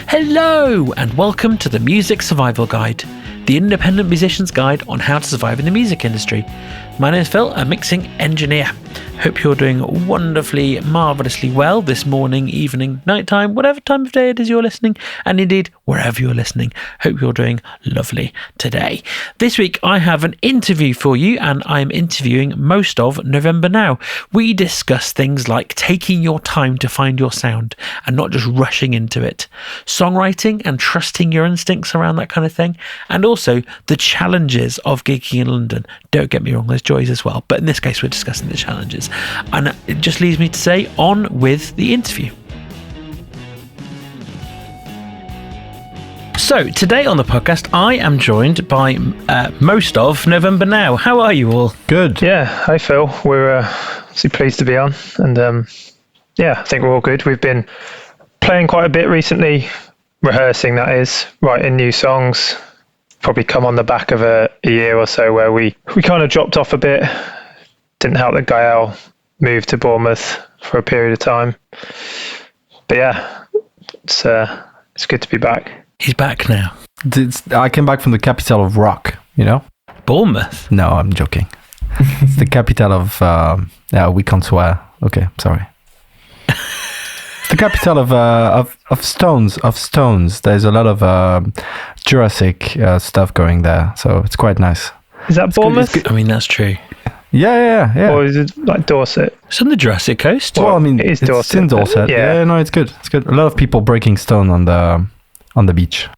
Hello and welcome to the Music Survival Guide, the independent musician's guide on how to survive in the music industry. My name is Phil, a mixing engineer. Hope you're doing wonderfully, marvellously well this morning, evening, nighttime, whatever time of day it is you're listening, and indeed wherever you're listening. Hope you're doing lovely today. This week I have an interview for you, and I'm interviewing most of November Now. We discuss things like taking your time to find your sound and not just rushing into it, songwriting and trusting your instincts around that kind of thing, and also the challenges of gigging in London. Don't get me wrong, there's joys as well, but in this case we're discussing the challenges. And it just leaves me to say, on with the interview. So today on the podcast I am joined by most of November Now. How are you all? Good. Yeah, hi Phil. We're obviously pleased to be on, and I think we're all good. We've been playing quite a bit recently, rehearsing, that is, writing new songs. Probably come on the back of a year or so where we kind of dropped off a bit. Didn't help that Gael moved to Bournemouth for a period of time. But yeah, it's good to be back. He's back now. I came back from the capital of rock, you know? Bournemouth? No, I'm joking. It's the capital of... we can't swear. Okay, sorry. It's the capital of stones. There's a lot of Jurassic stuff going there, so it's quite nice. Is that Bournemouth? I mean, that's true. Yeah. Or is it like Dorset? It's on the Jurassic coast. Well, I mean, it is it's Dorset, in Dorset. Yeah, no, it's good. It's good. A lot of people breaking stone on the beach.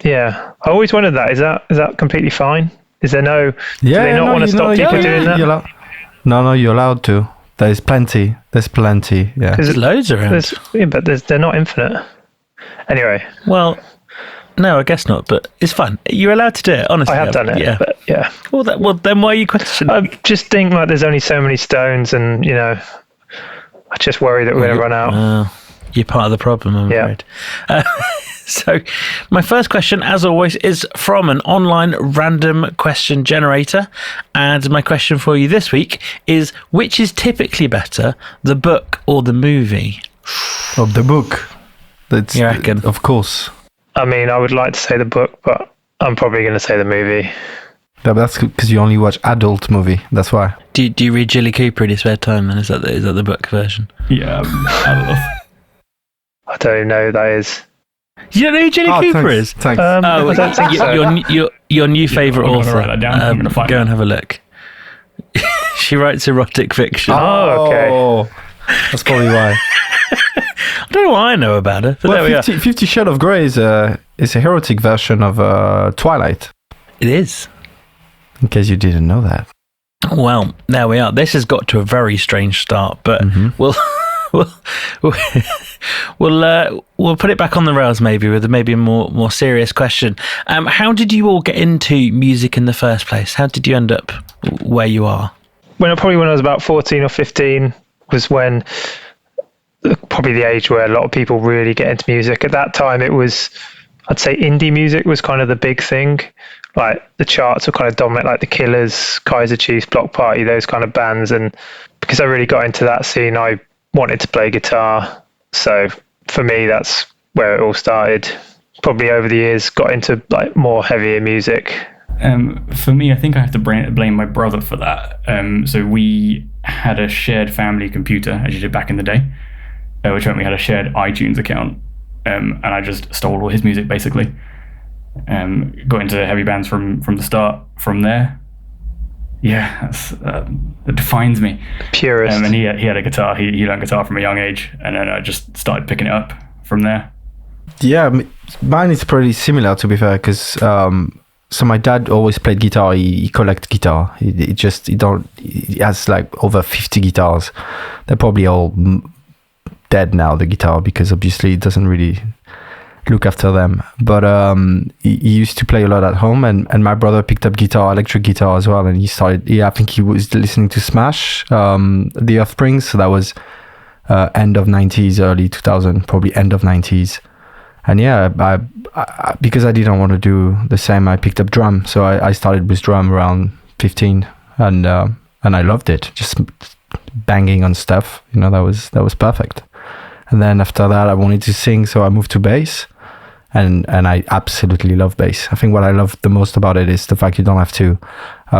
Yeah, I always wondered that. Is that completely fine? Is there no? Do they not want to stop people doing that? No, you're allowed to. There's plenty. Yeah. There's loads around. But they're not infinite. Anyway. Well, no, I guess not. But it's fun. You're allowed to do it. Honestly, I have done it. Yeah. But yeah. Well, then why are you questioning? I just think like there's only so many stones, and I just worry that we're going to run out. You're part of the problem, I'm afraid. So my first question, as always, is from an online random question generator. And my question for you this week is, which is typically better, the book or the movie? Of the book. You reckon? Of course. I mean, I would like to say the book, but I'm probably going to say the movie. Yeah, that's because you only watch adult movie. That's why. Do you read Jilly Cooper in your spare time? And is that the book version? Yeah, I don't even know who that is. You don't know who Jilly Cooper is? Thanks. I don't think so. Your new favourite I'm author. gonna write that down. I'm gonna find go it. and have a look. She writes erotic fiction. Oh, okay. That's probably why. I don't know what I know about her, but there we are. 50 Shades of Grey is a erotic version of Twilight. It is. In case you didn't know that. Well, there we are. This has got to a very strange start, but we'll put it back on the rails maybe with a more serious question. How did you all get into music in the first place? How did you end up where you are? When I was about 14 or 15 was when probably the age where a lot of people really get into music. At that time, it was, I'd say indie music was kind of the big thing. Like the charts were kind of dominant, like the Killers, Kaiser Chiefs, Block Party, those kind of bands. And because I really got into that scene, I wanted to play guitar. So for me, that's where it all started. Probably over the years, got into like more heavier music. For me, I think I have to blame my brother for that. So we had a shared family computer, as you did back in the day, which meant we had a shared iTunes account. And I just stole all his music, basically. Got into heavy bands from the start. From there, that defines me. Purist. And he had a guitar. He learned guitar from a young age, and then I just started picking it up from there. Yeah, mine is pretty similar, to be fair, because so my dad always played guitar. He collects guitar. He has like over 50 guitars. They're probably all dead now, the guitar, because obviously it doesn't really look after them. But he used to play a lot at home, and my brother picked up electric guitar as well, and he started. I think he was listening to Smash, The Offspring. So that was end of 90s, early 2000, probably end of 90s. And yeah, I because I didn't want to do the same, I picked up drum. So I started with drum around 15, and I loved it. Just banging on stuff, that was perfect. And then after that, I wanted to sing, so I moved to bass. and I absolutely love bass. I think what I love the most about it is the fact you don't have to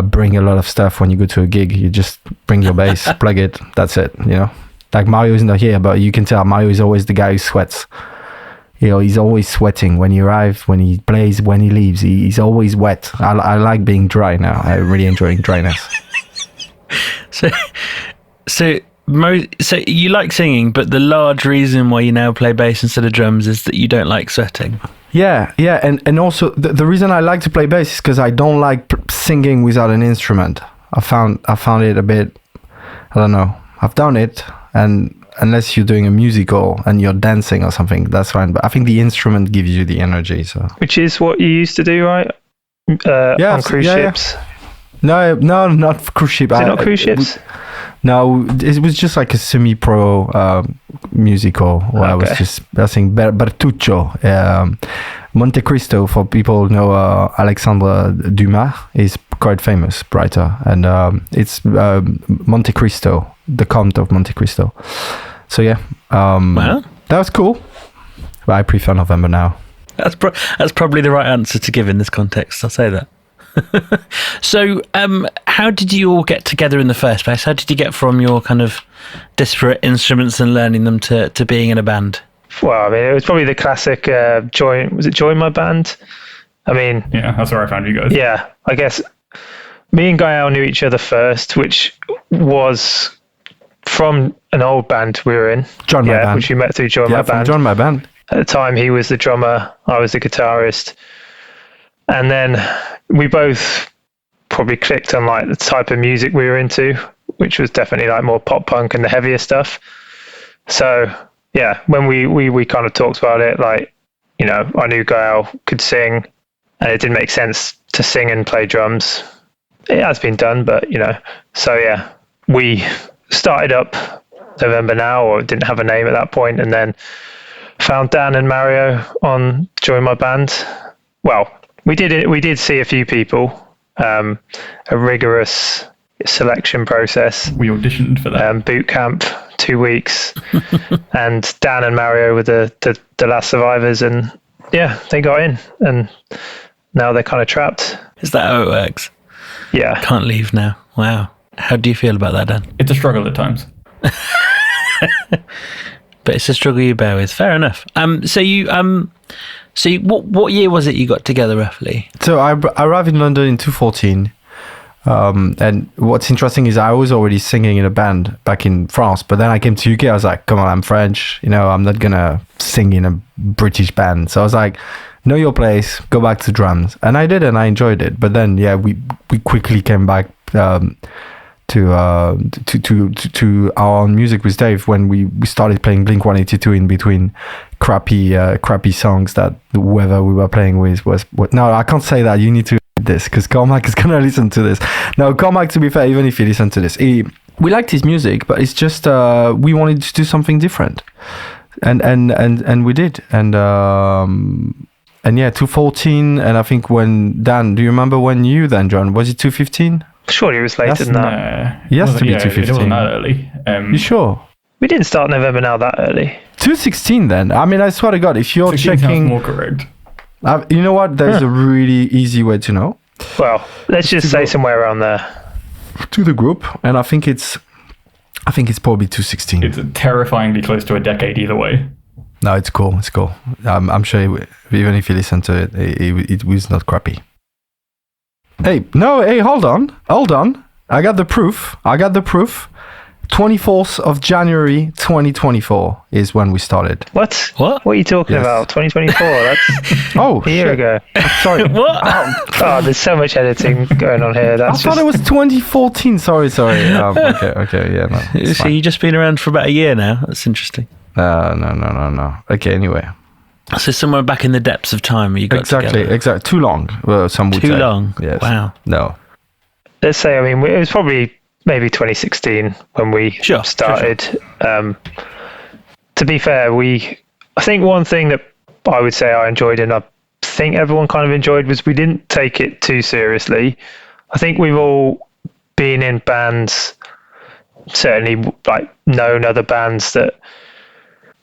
bring a lot of stuff when you go to a gig. You just bring your bass, plug it, that's it, you know. Like Mario is not here, but you can tell Mario is always the guy who sweats. You know, he's always sweating when he arrives, when he plays, when he leaves. He's always wet. I like being dry now. I really enjoy dryness. So you like singing, but the large reason why you now play bass instead of drums is that you don't like sweating. Yeah, and also the reason I like to play bass is because I don't like singing without an instrument. I found it a bit, I don't know. I've done it, and unless you're doing a musical and you're dancing or something, that's fine. But I think the instrument gives you the energy. So, which is what you used to do, right? On cruise ships. Yeah. No, not cruise ship. Is it not cruise ships? No, it was just like a semi-pro musical where I was just singing Bertuccio. Monte Cristo, for people who know Alexandre Dumas, is quite famous writer, and it's Monte Cristo, the Count of Monte Cristo. So yeah, wow, that was cool. But I prefer November Now. That's probably the right answer to give in this context. I'll say that. So, how did you all get together in the first place? How did you get from your kind of disparate instruments and learning them to being in a band? Well, I mean, it was probably the classic join my band? I mean... Yeah, that's where I found you guys. Yeah, I guess me and Gael knew each other first, which was from an old band we were in. Join My Band. Which we met through Join My Band. Join My Band. At the time, he was the drummer, I was the guitarist. And then we both probably clicked on like the type of music we were into, which was definitely like more pop punk and the heavier stuff. So... yeah, when we kind of talked about it, like, you know, I knew Gael could sing, and it didn't make sense to sing and play drums. It has been done, but, you know. So, yeah, we started up November Now, or didn't have a name at that point, and then found Dan and Mario on Join My Band. Well, we did see a few people, a rigorous selection process. We auditioned for that. Boot camp, 2 weeks, and Dan and Mario were the last survivors, and yeah, they got in, and now they're kind of trapped. Is that how it works? Yeah. Can't leave now. Wow. How do you feel about that, Dan? It's a struggle at times. But it's a struggle you bear with. Fair enough. So what year was it you got together roughly? So I arrived in London in 2014. And what's interesting is I was already singing in a band back in France, but then I came to UK. I was like, come on, I'm French, you know, I'm not gonna sing in a British band. So I was like, know your place, go back to drums, and I did, and I enjoyed it. But then we quickly came back to our own music with Dave when we started playing Blink-182 in between crappy songs that whoever we were playing with was. No, I can't say that. You need to this because Cormac is gonna listen to this. No, Cormac, to be fair, even if he listened to this, we liked his music, but it's just we wanted to do something different, and we did, and yeah, 2014, and I think when Dan, do you remember when you then joined? Was it 2015? Surely it was later than that. He has to be 2015. It wasn't that early. You sure? We didn't start November Now that early. 2016 then. I mean, I swear to God, if you're checking, more correct. You know what? There's a really easy way to know. Well, let's just say somewhere around there. To the group, and I think it's probably 2016. It's terrifyingly close to a decade either way. No, it's cool. It's cool. I'm sure even if you listen to it, it was not crappy. Hey, hold on. I got the proof. 24th of January 2024 is when we started. What are you talking about? 2024? That's a year ago. Sorry. What? Oh, there's so much editing going on here. I thought it was 2014. Sorry. Okay, yeah, no. So you've just been around for about a year now. That's interesting. No. Okay, anyway. So somewhere back in the depths of time you got together. Exactly. Too long. Well, some would say. Too long? Yes. Wow. No. Let's say, I mean, it was probably maybe 2016 when we started. Sure. To be fair, I think one thing that I would say I enjoyed, and I think everyone kind of enjoyed, was we didn't take it too seriously. I think we've all been in bands, certainly like known other bands that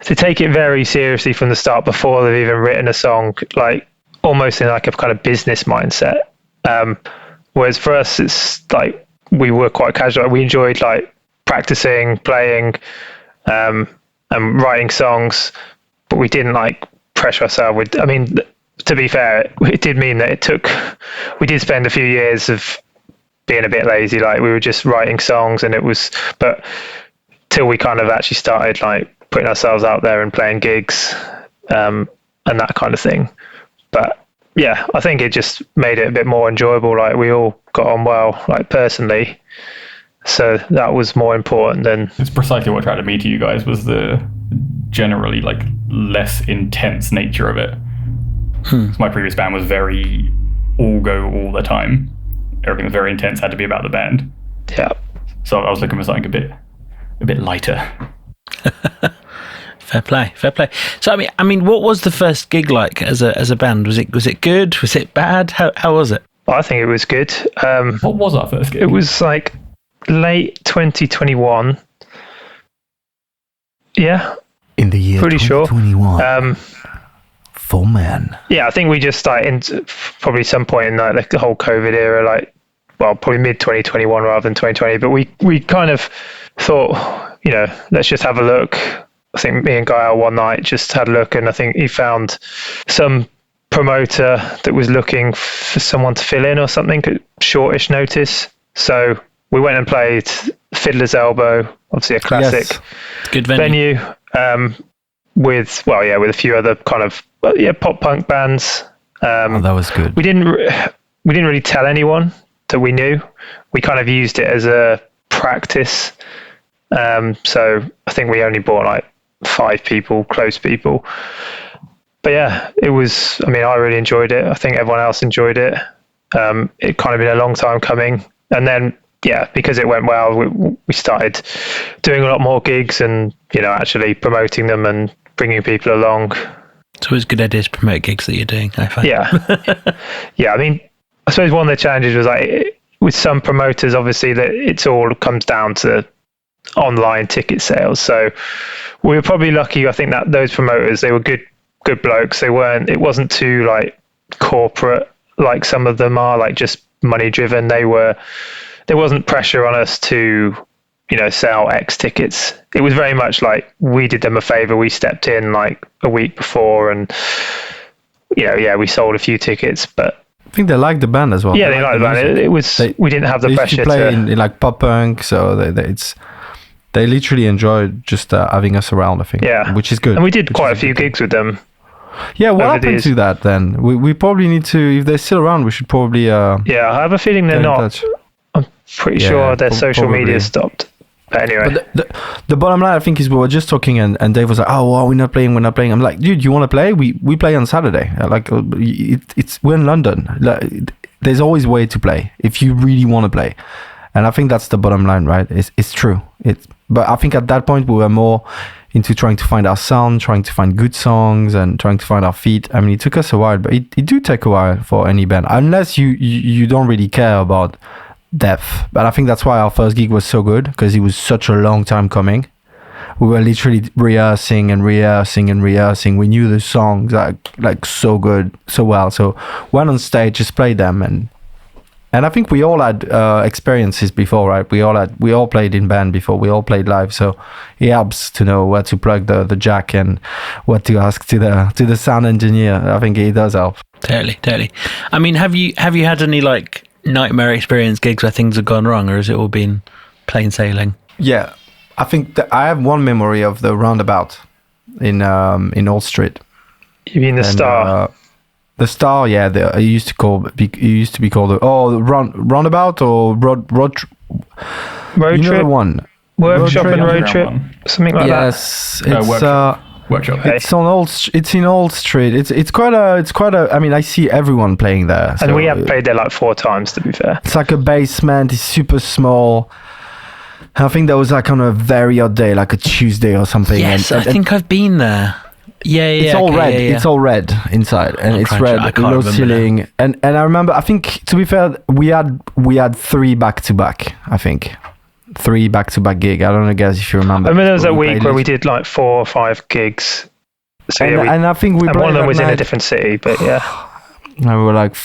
to take it very seriously from the start before they've even written a song, like almost in like a kind of business mindset. Whereas for us, it's like we were quite casual. We enjoyed like practicing, playing, and writing songs, but we didn't like pressure ourselves with. I mean, to be fair, it did mean that we did spend a few years of being a bit lazy. Like we were just writing songs, and but till we kind of actually started like putting ourselves out there and playing gigs, and that kind of thing. But yeah, I think it just made it a bit more enjoyable. Like we all got on well, like personally. So that was more important than... It's precisely what attracted me to you guys, was the generally like less intense nature of it. My previous band was very all go all the time. Everything was very intense, had to be about the band. Yeah. So I was looking for something a bit lighter. Fair play. So I mean, what was the first gig like as a band? Was it good? Was it bad? How was it? I think it was good. What was our first gig? It was like late 2021. Yeah. In the year pretty 2021. Sure. Full man. Yeah, I think we just started in probably some point in like the whole COVID era, like, well, probably mid 2021 rather than 2020. But we kind of thought, let's just have a look. I think me and Gael one night just had a look, and I think he found some promoter that was looking for someone to fill in or something at shortish notice. So we went and played Fiddler's Elbow, obviously a classic good venue. With a few other kind of pop punk bands. That was good. We didn't really tell anyone that we knew. We kind of used it as a practice. So I think we only brought like 5 people, close people. But yeah, it was. I mean, I really enjoyed it. I think everyone else enjoyed it. It kind of been a long time coming, and then because it went well, we started doing a lot more gigs and actually promoting them and bringing people along. It's always a good idea to promote gigs that you're doing, I find. Yeah. I mean, I suppose one of the challenges was like with some promoters, obviously, that it's all comes down to online ticket sales. So we were probably lucky. I think that those promoters, they were good blokes. It wasn't too like corporate like some of them are, like just money driven. There wasn't pressure on us to sell X tickets. It was very much like we did them a favor. We stepped in like a week before, and we sold a few tickets. But I think they liked the band as well. Yeah, they liked the band. We didn't have the pressure to play in like pop punk, so they literally enjoyed just having us around. I think, which is good. And we did quite a few gigs with them. Yeah, what happened to that then? We probably need to, if they're still around, we should probably. I have a feeling they're not. I'm pretty sure their social media stopped. But anyway, but the bottom line, I think, is we were just talking, and Dave was like, "Oh, well, we're not playing. I'm like, dude, you want to play? We play on Saturday. Like, we're in London. Like, there's always a way to play if you really want to play, and I think that's the bottom line, right? It's true. But I think at that point we were more into trying to find our sound, trying to find good songs, and trying to find our feet. I mean, it took us a while, but it do take a while for any band, unless you don't really care about depth. But I think that's why our first gig was so good, because it was such a long time coming. We were literally rehearsing. We knew the songs like so good, so well. So went on stage, just played them, and I think we all had experiences before, right? We all played in band before. We all played live, so it helps to know where to plug the jack and what to ask to the sound engineer. I think it does help. Totally. I mean, have you had any like nightmare experience gigs where things have gone wrong, or has it all been plain sailing? Yeah, I think that I have one memory of the roundabout in Old Street. You mean the Star? The Star, yeah. It used to be called the roundabout or road trip. The one. Workshop and road trip, something like that. Yes, it's Workshop. It's in Old Street. It's quite a. I mean, I see everyone playing there. And we have played there like 4 times, to be fair. It's like a basement. It's super small. I think that was like on a very odd day, like a Tuesday or something. Yes, I think I've been there. Yeah. It's all red. Yeah. It's all red inside, and it's red, low ceiling. And I remember. I think, to be fair, we had 3 back to back. I think, 3 back-to-back gig. I don't know, guys, if you remember. I mean, there was a week where we did like 4 or 5 gigs. So and I think and one of them was in a different city, but yeah. And we're like,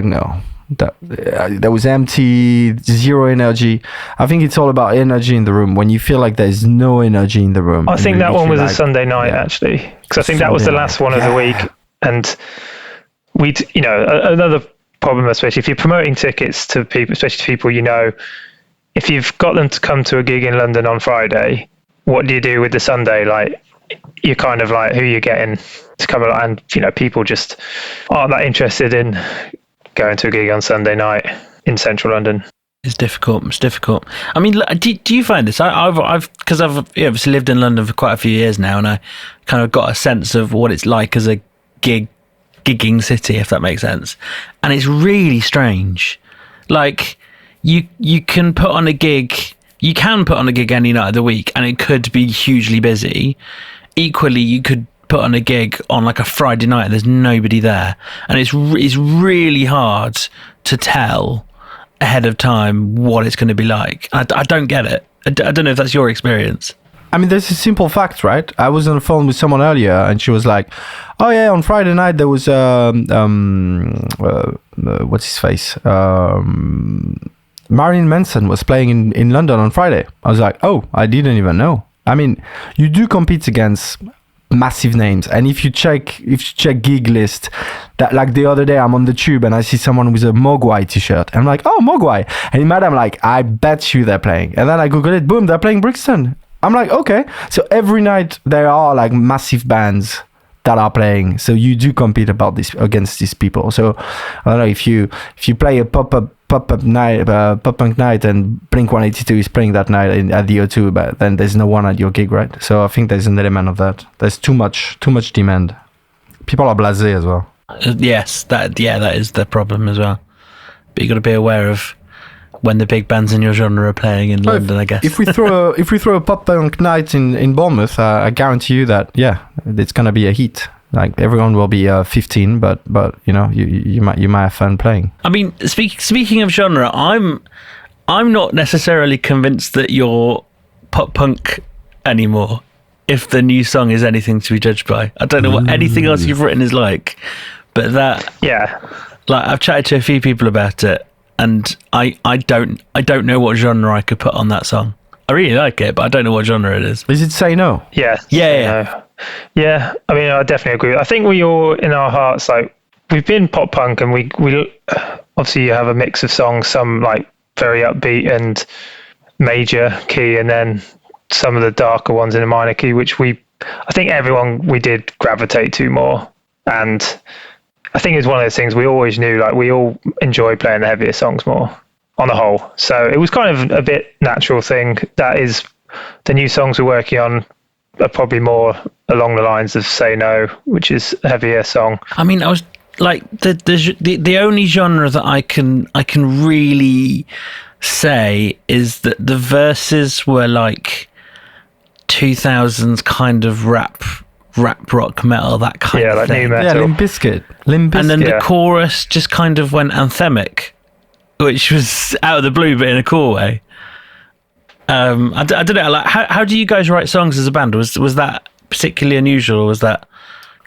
no. That was empty, zero energy. I think it's all about energy in the room. When you feel like there's no energy in the room. I think that one was a Sunday night, actually, because I think that was the last one of the week. And another problem, especially if you're promoting tickets to people, especially to people you know, if you've got them to come to a gig in London on Friday, what do you do with the Sunday? Like, you're kind of like, who are you getting to come along? And, people just aren't that interested in going to a gig on Sunday night in central London. It's difficult. I mean, do you find this? Because I've obviously lived in London for quite a few years now, and I kind of got a sense of what it's like as a gigging city, if that makes sense. And it's really strange. Like, you can put on a gig any night of the week, and it could be hugely busy. Equally, you could put on a gig on like a Friday night and there's nobody there, and it's really hard to tell ahead of time what it's going to be like. I don't get it. I don't know if that's your experience. I mean, there's a simple fact, right? I was on the phone with someone earlier, and she was like, "Oh yeah, on Friday night there was what's his face? Marilyn Manson was playing in London on Friday." I was like, "Oh, I didn't even know." I mean, you do compete against massive names, and if you check gig list, that, like, the other day I'm on the tube and I see someone with a Mogwai t-shirt, and I'm like, "Oh, Mogwai," and in my head I'm like, "I bet you they're playing," and then I Google it, boom, they're playing Brixton. I'm like, okay, so every night there are like massive bands that are playing, so you do compete against these people. So I don't know, if you play a pop punk night and Blink-182 is playing that night at the O2, but then there's no one at your gig, right? So I think there's an element of that. There's too much demand. People are blasé as well. Yes, that is the problem as well. But you got to be aware of when the big bands in your genre are playing in London, I guess. If we throw a pop punk night in Bournemouth, I guarantee you that it's gonna be a hit. Like, everyone will be 15, but you might have fun playing. I mean, speaking of genre, I'm not necessarily convinced that you're pop punk anymore. If the new song is anything to be judged by, I don't know what anything else you've written is like, but that, like, I've chatted to a few people about it, and I don't know what genre I could put on that song. I really like it, but I don't know what genre it is. Is it Say No? Yeah. Yeah. Yeah, I mean, I definitely agree. I think we all, in our hearts, like, we've been pop punk, and we obviously you have a mix of songs, some like very upbeat and major key, and then some of the darker ones in a minor key, which I think everyone we did gravitate to more. And I think it's one of those things we always knew, like, we all enjoy playing the heavier songs more on the whole. So it was kind of a bit natural thing. That is, the new songs we're working on are probably more along the lines of Say No, which is a heavier song. I mean, I was like, the only genre that I can really say is that the verses were like 2000s kind of rap rock metal, that kind of like thing. new metal. Yeah, Limp Bizkit. And then the chorus just kind of went anthemic, which was out of the blue, but in a cool way. I don't know. Like, how do you guys write songs as a band? Was that particularly unusual, or was that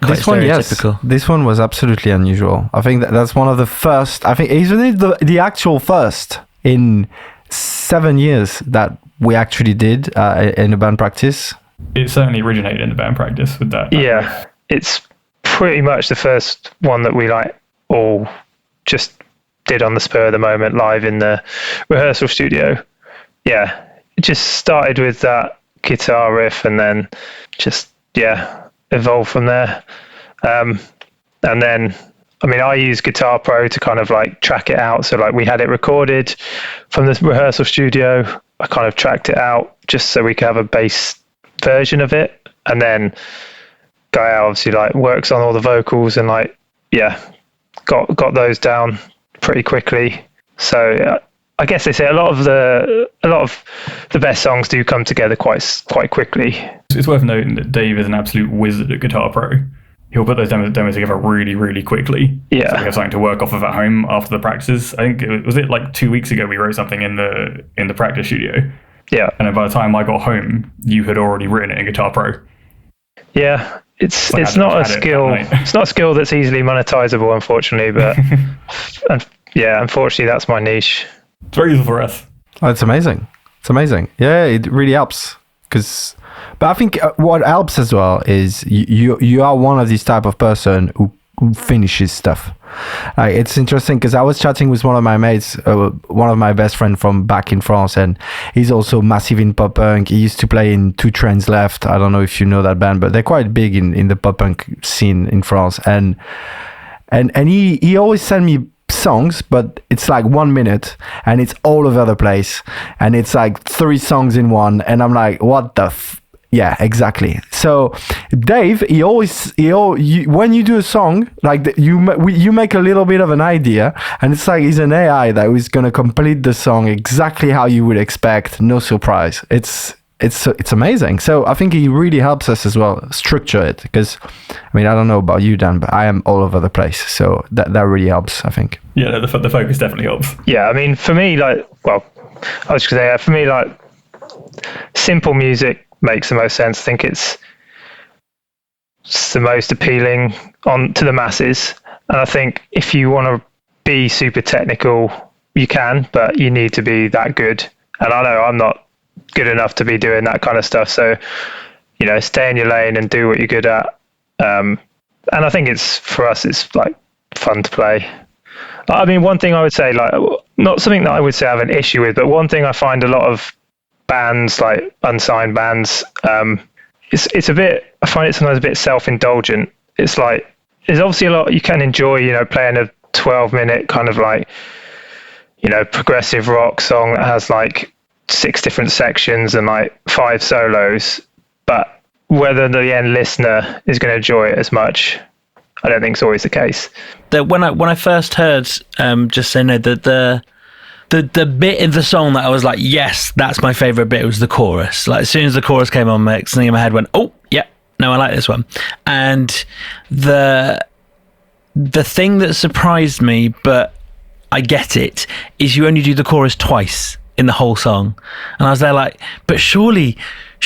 quite stereotypical? Yes. This one was absolutely unusual. I think that's one of the first. I think isn't it the actual first in 7 years that we actually did in a band practice. It certainly originated in the band practice with that. Yeah, it's pretty much the first one that we like all just did on the spur of the moment, live in the rehearsal studio. Yeah. It just started with that guitar riff, and then just evolved from there. And then, I mean, I use Guitar Pro to kind of like track it out. So like, we had it recorded from the rehearsal studio. I kind of tracked it out just so we could have a bass version of it, and then Guy obviously like works on all the vocals, and like got those down pretty quickly. So I guess they say a lot of the best songs do come together quite quickly. It's worth noting that Dave is an absolute wizard at Guitar Pro. he'll put those demos together really, really quickly. Yeah. So we have something to work off of at home after the practices. I think was it like 2 weeks ago we wrote something in the practice studio. Yeah. And then by the time I got home, you had already written it in Guitar Pro. Yeah. It's not a skill. It's not a skill that's easily monetizable, unfortunately. But unfortunately, that's my niche. It's very useful for us. Oh, it's amazing. It's amazing. Yeah, it really helps. But I think what helps as well is you are one of these type of person who finishes stuff. It's interesting because I was chatting with one of my mates, one of my best friend from back in France, and he's also massive in pop punk. He used to play in Two Trains Left. I don't know if you know that band, but they're quite big in the pop punk scene in France. And he always sent me songs, but it's like 1 minute and it's all over the place, and it's like 3 songs in one, and I'm like, what the yeah, exactly. So Dave, when you do a song, like you make a little bit of an idea, and it's like he's an AI that is going to complete the song exactly how you would expect, no surprise. It's amazing. So I think he really helps us as well structure it, because I mean, I don't know about you, Dan, but I am all over the place, so that really helps, I think. Yeah, the focus definitely helps. Yeah, I mean, for me, like, well, I was just gonna say, for me, like, simple music makes the most sense. I think it's the most appealing to the masses, and I think if you want to be super technical, you can, but you need to be that good. And I know I'm not good enough to be doing that kind of stuff, so stay in your lane and do what you're good at. And I think for us it's like fun to play. I mean, one thing I would say, like, not something that I would say I have an issue with, but one thing I find a lot of bands, like unsigned bands, it's a bit, I find it sometimes a bit self-indulgent. It's like, there's obviously a lot you can enjoy, playing a 12-minute kind of like, progressive rock song that has like 6 different sections and like 5 solos, but whether the end listener is going to enjoy it as much, I don't think it's always the case. When I first heard just saying that the bit in the song that I was like, yes, that's my favorite bit, was the chorus. Like, as soon as the chorus came on, something in my head went, oh yeah, no, I like this one. And the thing that surprised me, but I get it, is you only do the chorus twice in the whole song. And I was there like, but surely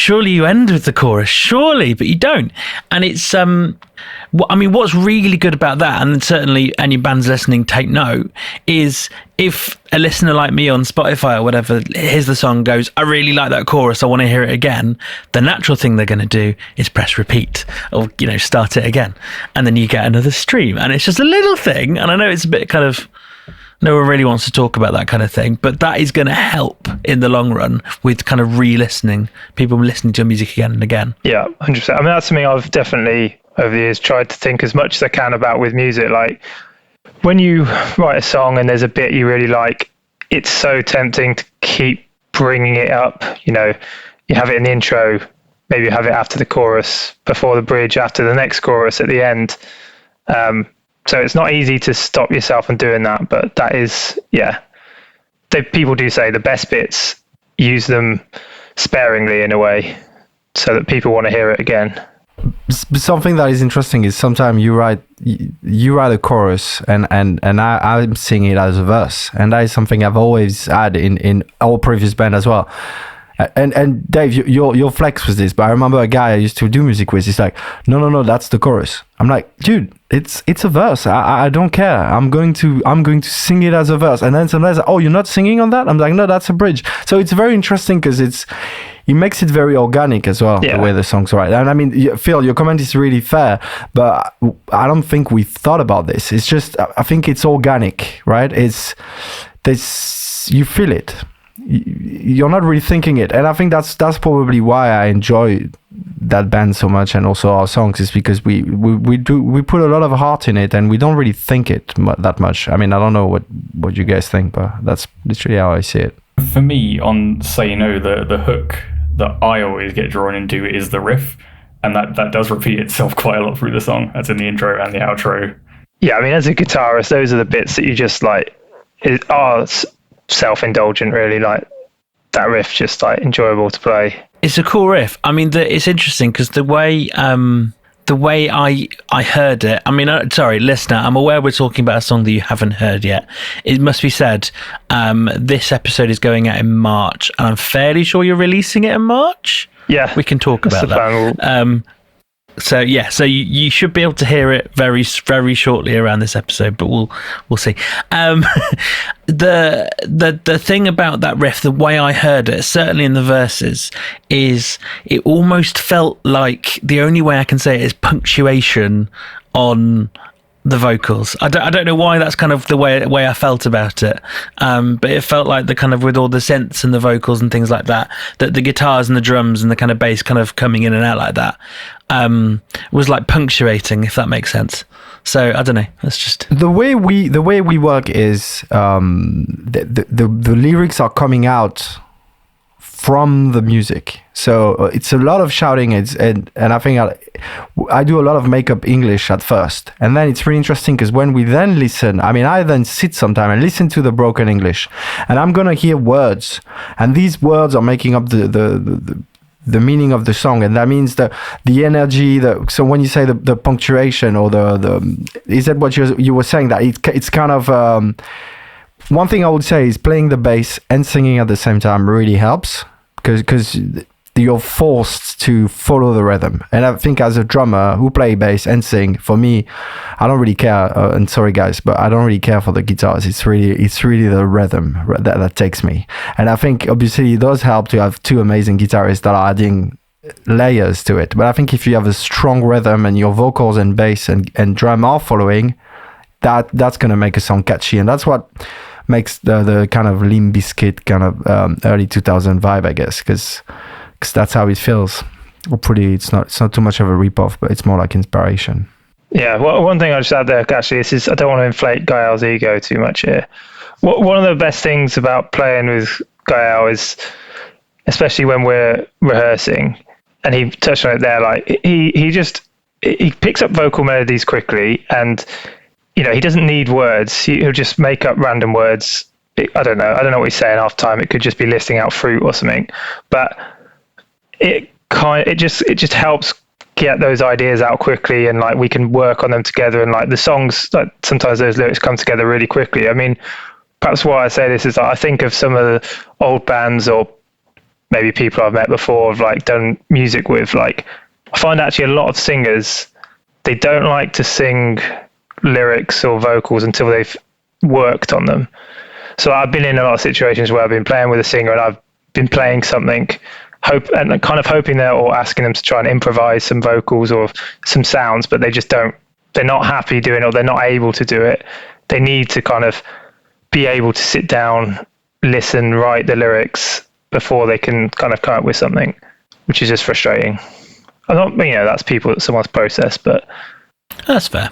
you end with the chorus, surely, but you don't. And it's I mean, what's really good about that, and certainly any bands listening take note, is if a listener like me on Spotify or whatever hears the song, goes, I really like that chorus, I want to hear it again, the natural thing they're going to do is press repeat, or start it again, and then you get another stream. And it's just a little thing, and I know it's a bit kind of, no one really wants to talk about that kind of thing, but that is going to help in the long run with kind of re-listening, people listening to your music again and again. Yeah, 100%. I mean, that's something I've definitely over the years tried to think as much as I can about with music. Like, when you write a song and there's a bit you really like, it's so tempting to keep bringing it up. You have it in the intro, maybe you have it after the chorus, before the bridge, after the next chorus, at the end. So it's not easy to stop yourself from doing that, but that is, people do say the best bits, use them sparingly in a way so that people want to hear it again. Something that is interesting is sometimes you write a chorus and I'm singing it as a verse, and that is something I've always had in our previous band as well. And Dave, you'll flex with this, but I remember a guy I used to do music with. He's like, no, that's the chorus. I'm like, dude, it's a verse. I don't care. I'm going to sing it as a verse. And then sometimes, oh, you're not singing on that? I'm like, no, that's a bridge. So it's very interesting because it makes it very organic as well, the way the songs write. And I mean, Phil, your comment is really fair, but I don't think we thought about this. It's just, I think it's organic, right? It's this, you feel it. You're not really thinking it, and I think that's probably why I enjoy that band so much, and also our songs, is because we put a lot of heart in it, and we don't really think it that much. I mean, I don't know what you guys think, but that's literally how I see it. For me, on Say No, the hook that I always get drawn into is the riff, and that does repeat itself quite a lot through the song. That's in the intro and the outro. Yeah, I mean, as a guitarist, those are the bits that you just like are self-indulgent, really. Like, that riff just like enjoyable to play. It's a cool riff. I mean, it's interesting because the way the way I heard it, I mean, sorry, listener, I'm aware we're talking about a song that you haven't heard yet. It must be said, this episode is going out in March, and I'm fairly sure you're releasing it in March. Yeah, we can talk about that. So you should be able to hear it very, very shortly around this episode, but we'll see. The thing about that riff, the way I heard it, certainly in the verses, is it almost felt like, the only way I can say it is punctuation on the vocals. I don't know why that's kind of the way I felt about it, but it felt like the kind of, with all the synths and the vocals and things like that, that the guitars and the drums and the kind of bass kind of coming in and out like that, was like punctuating, if that makes sense. So I don't know, that's just the way we work is the lyrics are coming out from the music, so it's a lot of shouting. And I think I do a lot of makeup English at first, and then it's really interesting because when we then listen, I then sit sometime and listen to the broken English, and I'm gonna hear words, and these words are making up the meaning of the song, and that means the energy. So when you say the punctuation or the is that what you were saying, that it's kind of one thing I would say is playing the bass and singing at the same time really helps, because you're forced to follow the rhythm. And I think as a drummer who play bass and sing, for me, I don't really care. And sorry guys, but I don't really care for the guitars. It's really the rhythm that takes me. And I think obviously it does help to have two amazing guitarists that are adding layers to it. But I think if you have a strong rhythm and your vocals and bass and drum are following, that's going to make a song catchy. And that's what makes the kind of Limp Bizkit kind of early 2000 vibe, I guess, because that's how it feels. It's not too much of a ripoff, but it's more like inspiration. Yeah, well, one thing I'll just add there, actually, is I don't want to inflate Gael's ego too much here. One of the best things about playing with Gael is, especially when we're rehearsing, and he touched on it there, like he picks up vocal melodies quickly, and he doesn't need words. He'll just make up random words. I don't know what he's saying half the time. It could just be listing out fruit or something, but it just helps get those ideas out quickly, and like we can work on them together, and like the songs, like sometimes those lyrics come together really quickly. I mean, perhaps why I say this is I think of some of the old bands or maybe people I've met before, have like done music with, like I find actually a lot of singers, they don't like to sing lyrics or vocals until they've worked on them. So I've been in a lot of situations where I've been playing with a singer and I've been playing something, kind of hoping that, or asking them to try and improvise some vocals or some sounds, but they're not happy doing it, or they're not able to do it. They need to kind of be able to sit down, listen, write the lyrics before they can kind of come up with something, which is just frustrating. I'm not, that's someone's process, but that's fair.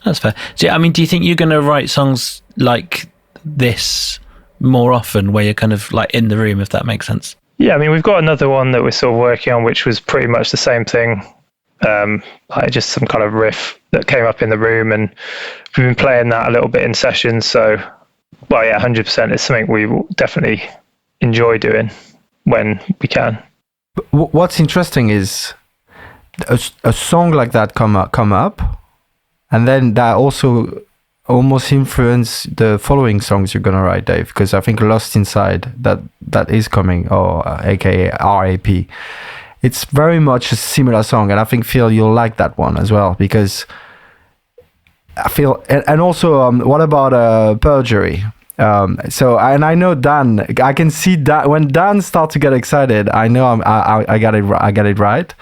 So, I mean, do you think you're going to write songs like this more often, where you're kind of like in the room, if that makes sense? Yeah, I mean, we've got another one that we're sort of working on, which was pretty much the same thing. Like just some kind of riff that came up in the room, and we've been playing that a little bit in sessions. So, well, yeah, 100%. It's something we will definitely enjoy doing when we can. What's interesting is a song like that come up, and then that also almost influence the following songs you're gonna write, Dave, because I think Lost Inside that is coming, or aka RAP, it's very much a similar song, and I think, Phil, you'll like that one as well, because I feel, and also what about Perjury? So I know Dan, I can see that when Dan starts to get excited, I know I got it right,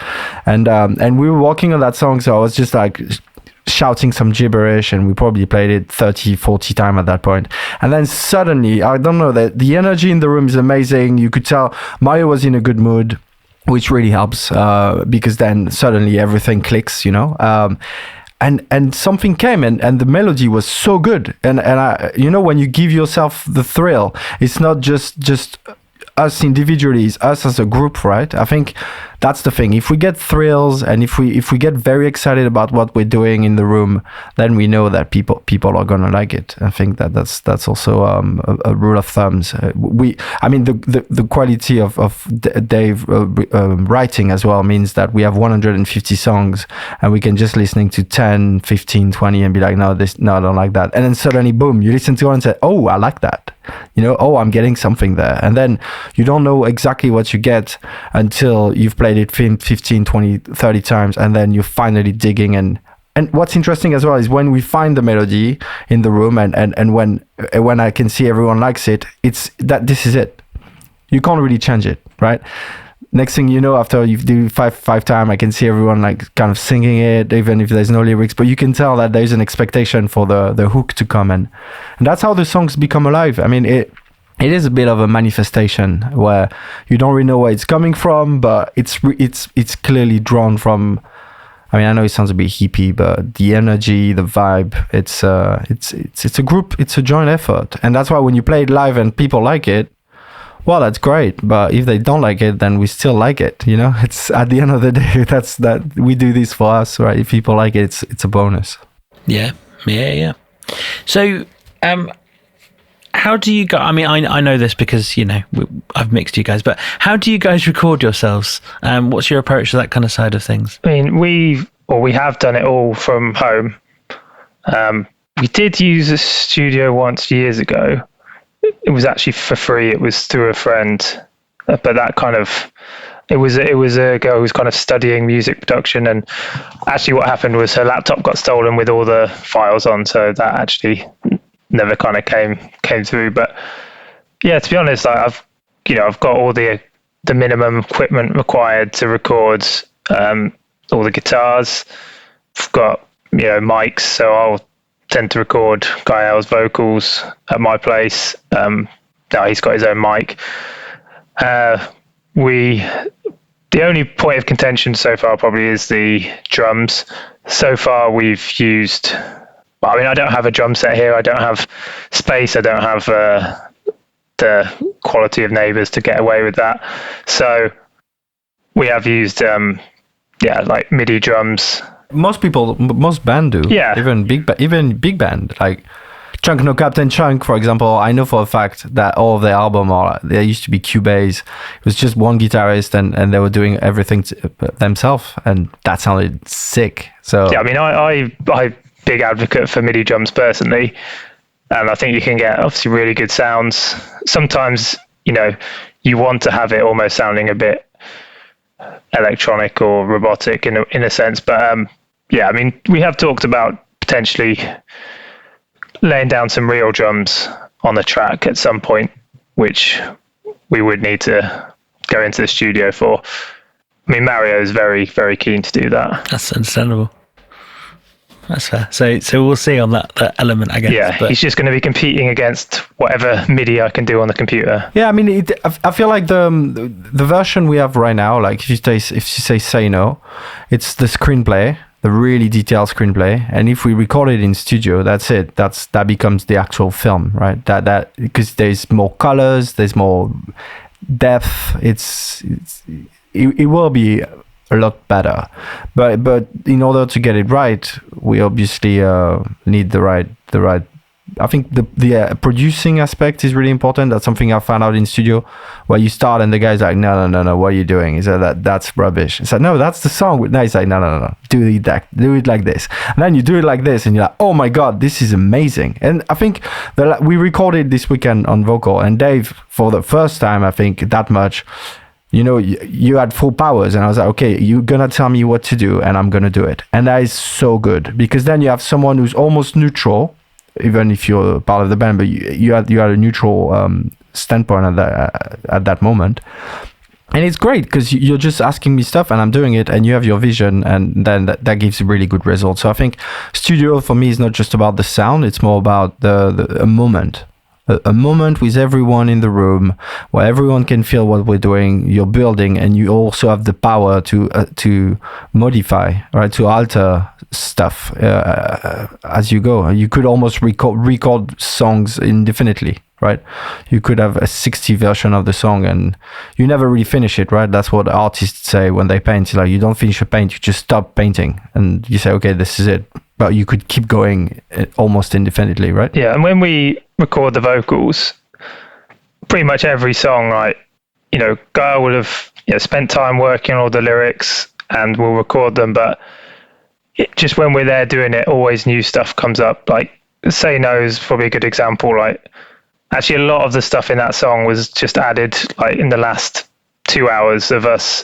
and we were working on that song, so I was just like shouting some gibberish, and we probably played it 30-40 times at that point. And then suddenly, I don't know, that the energy in the room is amazing. You could tell Mario was in a good mood, which really helps, because then suddenly everything clicks, and something came, and the melody was so good, and I, when you give yourself the thrill, it's not just us individually, it's us as a group, right? I think that's the thing. If we get thrills and if we get very excited about what we're doing in the room, then we know that people are gonna like it. I think that's also a rule of thumbs. The quality of Dave writing as well means that we have 150 songs and we can just listening to 10, 15, 20 and be like, no, I don't like that. And then suddenly, boom, you listen to it and say, oh, I like that. I'm getting something there. And then you don't know exactly what you get until you've played it 15, 20, 30 times, and then you're finally digging. And what's interesting as well is when we find the melody in the room and when I can see everyone likes it, it's that this is it. You can't really change it, right? Next thing you know, after you do five times, I can see everyone like kind of singing it, even if there's no lyrics. But you can tell that there's an expectation for the hook to come in, and that's how the songs become alive. I mean, it is a bit of a manifestation where you don't really know where it's coming from, but it's clearly drawn from. I mean, I know it sounds a bit hippie, but the energy, the vibe, it's a group, it's a joint effort, and that's why when you play it live and people like it. Well, that's great, but if they don't like it, then we still like it. It's at the end of the day, that's that we do this for us, right? If people like it, it's a bonus. Yeah. So, how do you go? I mean, I know this because I've mixed you guys, but how do you guys record yourselves? What's your approach to that kind of side of things? I mean, we have done it all from home. We did use a studio once years ago. It was actually for free. It was through a friend, but that kind of it was a girl who was kind of studying music production, and actually what happened was her laptop got stolen with all the files on, so that actually never kind of came through. But yeah, to be honest, I've got all the minimum equipment required to record all the guitars. I've got mics, so I'll tend to record Gael's vocals at my place. He's got his own mic. The only point of contention so far probably is the drums. So far we've used, I don't have a drum set here. I don't have space. I don't have the quality of neighbors to get away with that. So we have used, like MIDI drums. Most band do. Yeah. Even big band like Chunk No Captain Chunk, for example. I know for a fact that all of their album there used to be Cubase. It was just one guitarist and they were doing everything themselves, and that sounded sick. So yeah, I mean, I big advocate for MIDI drums personally, and I think you can get obviously really good sounds. Sometimes you want to have it almost sounding a bit electronic or robotic in a sense, but yeah, I mean, we have talked about potentially laying down some real drums on the track at some point, which we would need to go into the studio for. I mean, Mario is very, very keen to do that. That's understandable. That's fair. So we'll see on that element, I guess. Yeah, but he's just going to be competing against whatever MIDI I can do on the computer. Yeah, I mean, I feel like the version we have right now, like if you say no, it's the screenplay, the really detailed screenplay, and if we record it in studio, that's it. That becomes the actual film, right? That because there's more colors, there's more depth. It will be a lot better, but in order to get it right, we obviously need the right. I think the producing aspect is really important. That's something I found out in studio, where you start and the guy's like, no, what are you doing? He said that's rubbish. He said, no, that's the song. No, he's like, no, do it like this, and then you do it like this, and you're like, oh my god, this is amazing. And I think that we recorded this weekend on vocal, and Dave, for the first time, I think that much. You had full powers, and I was like, okay, you're gonna tell me what to do, and I'm gonna do it. And that is so good, because then you have someone who's almost neutral, even if you're part of the band, but you had a neutral standpoint at that moment. And it's great because you're just asking me stuff and I'm doing it, and you have your vision, and then that gives a really good result. So I think studio for me is not just about the sound, it's more about a moment. a moment with everyone in the room where everyone can feel what we're doing, you're building, and you also have the power to modify, right, to alter stuff as you go. You could almost record songs indefinitely, right? You could have a 60 version of the song and you never really finish it, right? That's what artists say when they paint. Like, you don't finish a paint, you just stop painting and you say, okay, this is it. But you could keep going almost indefinitely, right? Yeah, and when we record the vocals, pretty much every song, right, you know, Gael would have spent time working on all the lyrics and we'll record them, but just when we're there doing it, always new stuff comes up. Like, Say No is probably a good example. Like, actually, a lot of the stuff in that song was just added, like, in the last 2 hours of us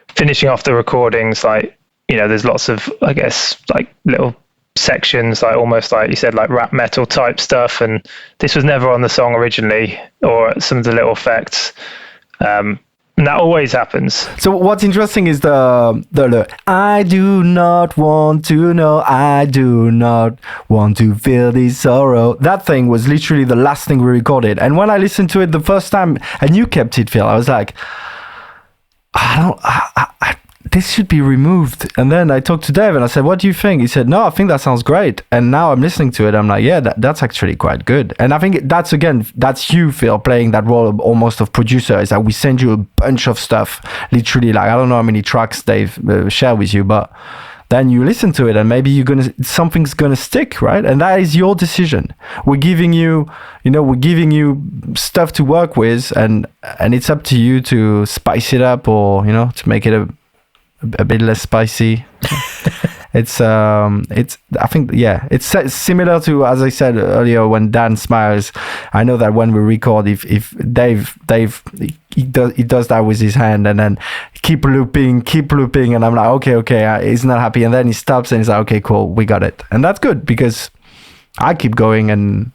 finishing off the recordings. Like, you know, there's lots of, I guess, like, little sections, like almost like you said, like rap metal type stuff, and this was never on the song originally, or some of the little effects, and that always happens. So what's interesting is the I do not want to know, I do not want to feel this sorrow. That thing was literally the last thing we recorded, and when I listened to it the first time and you kept it, Phil, I was like, this should be removed. And then I talked to Dave and I said, what do you think? He said, no, I think that sounds great. And now I'm listening to it, I'm like, yeah, that's actually quite good. And I think that's you, Phil, playing that role of almost of producer, is that we send you a bunch of stuff, literally, like, I don't know how many tracks Dave shared with you, but then you listen to it and maybe something's gonna stick, right? And that is your decision. We're giving you stuff to work with, and it's up to you to spice it up, or, to make it a bit less spicy. It's I think, yeah, it's similar to, as I said earlier, when Dan smiles. I know that when we record, if Dave he does that with his hand and then keep looping, and I'm like, okay, he's not happy, and then he stops and he's like, okay, cool, we got it. And that's good, because I keep going, and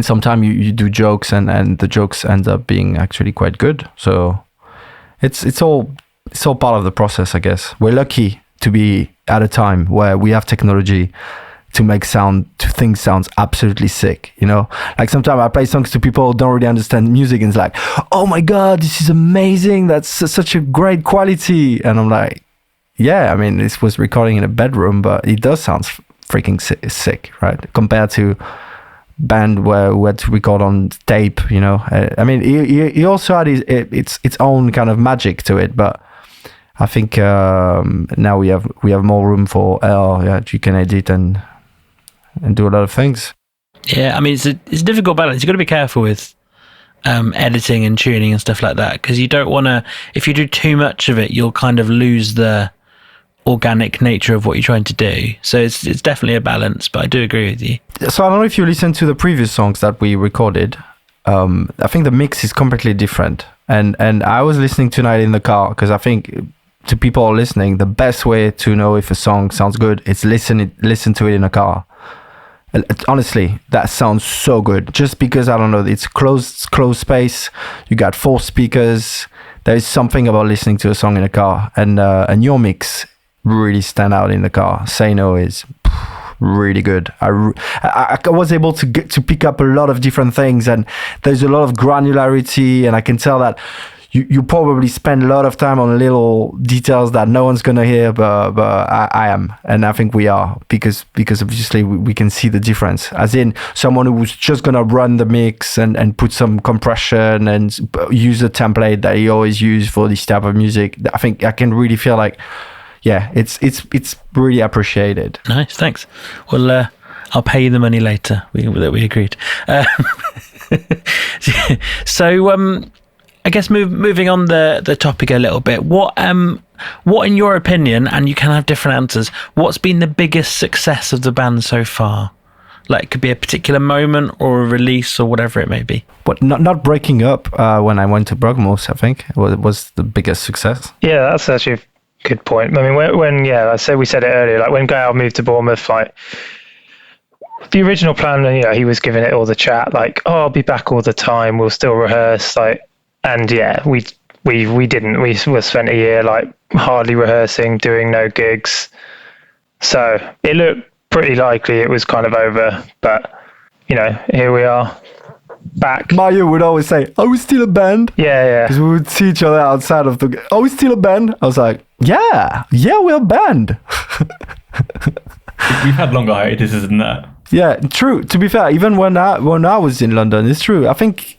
sometimes you do jokes and the jokes end up being actually quite good. So it's all part of the process, I guess. We're lucky to be at a time where we have technology to make things sounds absolutely sick, Like, sometimes I play songs to people who don't really understand music, and it's like, oh my God, this is amazing, that's such a great quality. And I'm like, yeah, I mean, this was recording in a bedroom, but it does sound freaking sick, right? Compared to band where we had to record on tape, I mean, he also had its own kind of magic to it, but I think now we have more room for you can edit and do a lot of things. Yeah, I mean, it's a difficult balance. You've got to be careful with editing and tuning and stuff like that, because you don't want to, if you do too much of it, you'll kind of lose the organic nature of what you're trying to do. So it's definitely a balance, but I do agree with you. So I don't know if you listened to the previous songs that we recorded. I think the mix is completely different. And I was listening tonight in the car, because I think, to people listening, the best way to know if a song sounds good is listen to it in a car. Honestly, that sounds so good. Just because, I don't know, it's closed space. You got 4 speakers. There is something about listening to a song in a car, and your mix really stand out in the car. Say No is really good. I was able to pick up a lot of different things, and there's a lot of granularity, and I can tell that you probably spend a lot of time on little details that no one's gonna hear, but I am, and I think we are, because obviously we can see the difference. As in, someone who was just gonna run the mix and put some compression and use a template that he always use for this type of music. I think I can really feel like, yeah, it's really appreciated. Nice, thanks. Well, I'll pay you the money later. We agreed. So, I guess moving on the topic a little bit. What in your opinion, and you can have different answers, what's been the biggest success of the band so far? Like, it could be a particular moment or a release or whatever it may be. But not breaking up when I went to Brugmos, I think, was the biggest success. Yeah, that's actually a good point. I mean, when we said it earlier, like when Gael moved to Bournemouth, like, the original plan, he was giving it all the chat, like, oh, I'll be back all the time, we'll still rehearse, like, and yeah, we didn't. We spent a year like hardly rehearsing, doing no gigs. So it looked pretty likely it was kind of over, but here we are. back. Mario would always say, "Are we still a band?" Yeah. Because we would see each other outside of the. "Are we still a band?" I was like, "Yeah, we're a band." We've had longer hiatuses than that. Yeah, true. To be fair, even when I was in London, it's true. I think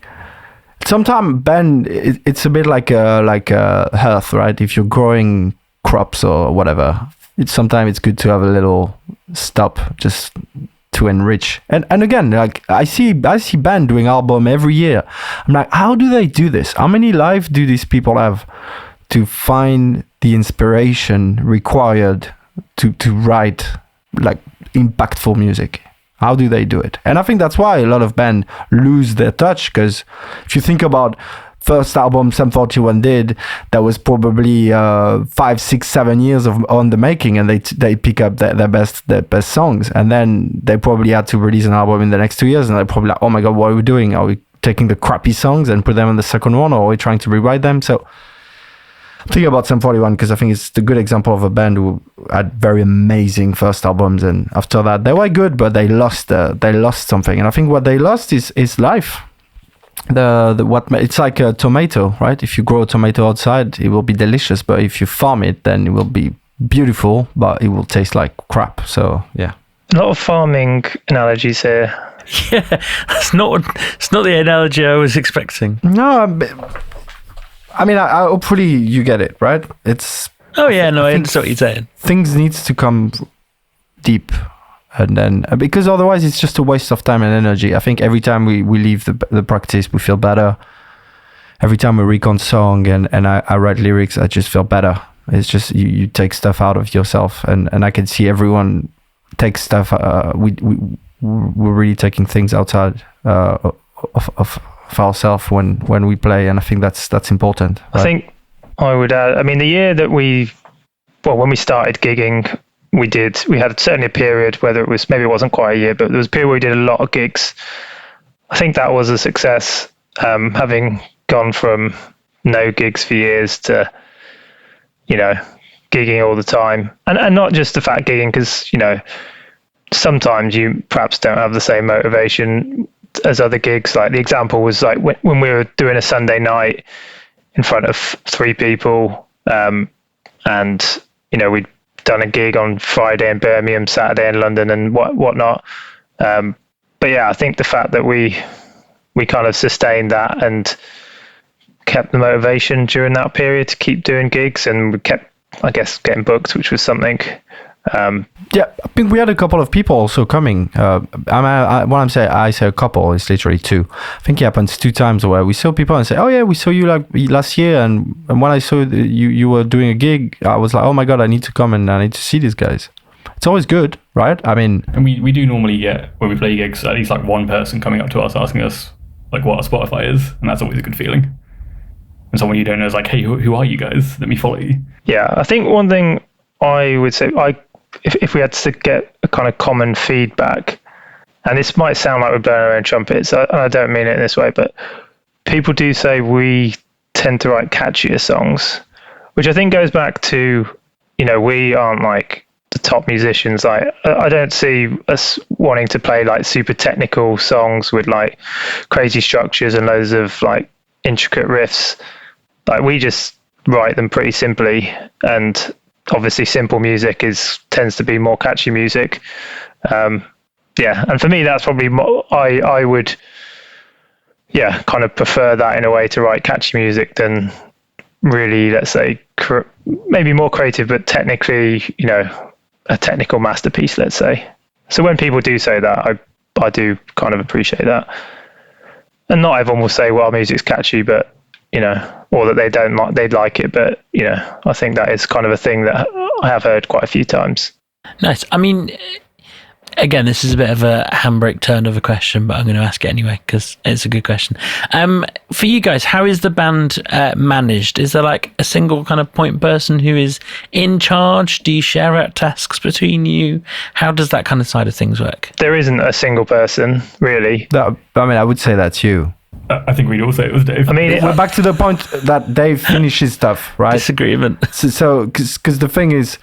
sometimes band it's a bit like a hearth, right? If you're growing crops or whatever, sometimes it's good to have a little stop just to enrich. And again, like I see band doing album every year. I'm like, how do they do this? How many live do these people have to find the inspiration required to write like impactful music? How do they do it? And I think that's why a lot of bands lose their touch, because if you think about first album Sum 41 did, that was probably 5, 6, 7 years on the making, and they pick up their best songs, and then they probably had to release an album in the next 2 years, and they're probably like, oh my god, what are we doing? Are we taking the crappy songs and put them on the second one, or are we trying to rewrite them? So think about Sum 41, because I think it's a good example of a band who had very amazing first albums, and after that they were good, but they lost something. And I think what they lost is life. It's like a tomato, right? If you grow a tomato outside, it will be delicious, but if you farm it, then it will be beautiful, but it will taste like crap. So yeah, A lot of farming analogies here. Yeah, it's not the analogy I was expecting. no, I mean, I hopefully you get it, right? It's Oh yeah, no, I understand what you're saying. things needs to come deep, and then because otherwise it's just a waste of time and energy. I think every time we leave the practice, we feel better. Every time we record song and I write lyrics, I just feel better. It's just you take stuff out of yourself, and I can see everyone take stuff. We're really taking things outside of ourselves when we play, and I think that's important. Right? I think I would add, I mean, the year that when we started gigging, we had certainly a period, whether maybe it wasn't quite a year, but there was a period where we did a lot of gigs. I think that was a success, having gone from no gigs for years to, gigging all the time. And not just the fact gigging, because, sometimes you perhaps don't have the same motivation as other gigs. Like the example was like when we were doing a Sunday night in front of 3 people, and we'd done a gig on Friday in Birmingham, Saturday in London, and whatnot. But yeah, I think the fact that we kind of sustained that and kept the motivation during that period to keep doing gigs, and we kept, I guess, getting booked, which was something. Yeah, I think we had a couple of people also coming. When I say a couple, it's literally 2. I think it happens 2 times where we saw people and say, "Oh yeah, we saw you like last year," and when I saw you were doing a gig, I was like, "Oh my god, I need to come and I need to see these guys." It's always good, right? I mean, and we do normally get, when we play gigs, at least like one person coming up to us asking us like what our Spotify is, and that's always a good feeling. And someone you don't know is like, "Hey, who are you guys? Let me follow you." Yeah, I think one thing I would say, if we had to get a kind of common feedback, and this might sound like we're blowing our own trumpets, and I don't mean it in this way, but people do say we tend to write catchier songs, which I think goes back to, we aren't like the top musicians. Like I don't see us wanting to play like super technical songs with like crazy structures and loads of like intricate riffs. Like we just write them pretty simply, and obviously simple music tends to be more catchy music. And for me that's probably more, I would kind of prefer that in a way, to write catchy music than really, let's say, maybe more creative but technically a technical masterpiece, let's say. So when people do say that, I do kind of appreciate that. And not everyone will say, well, music's catchy, but or that they'd like it, but I think that is kind of a thing that I have heard quite a few times. Nice. I mean, again, this is a bit of a handbrake turn of a question, but I'm going to ask it anyway because it's a good question. For you guys, how is the band managed? Is there like a single kind of point person who is in charge? Do you share out tasks between you? How does that kind of side of things work? There isn't a single person, really. I would say that's you. I think we'd all say it was Dave. I mean, we're back to the point that Dave finishes stuff, right? Disagreement. So, because the thing is,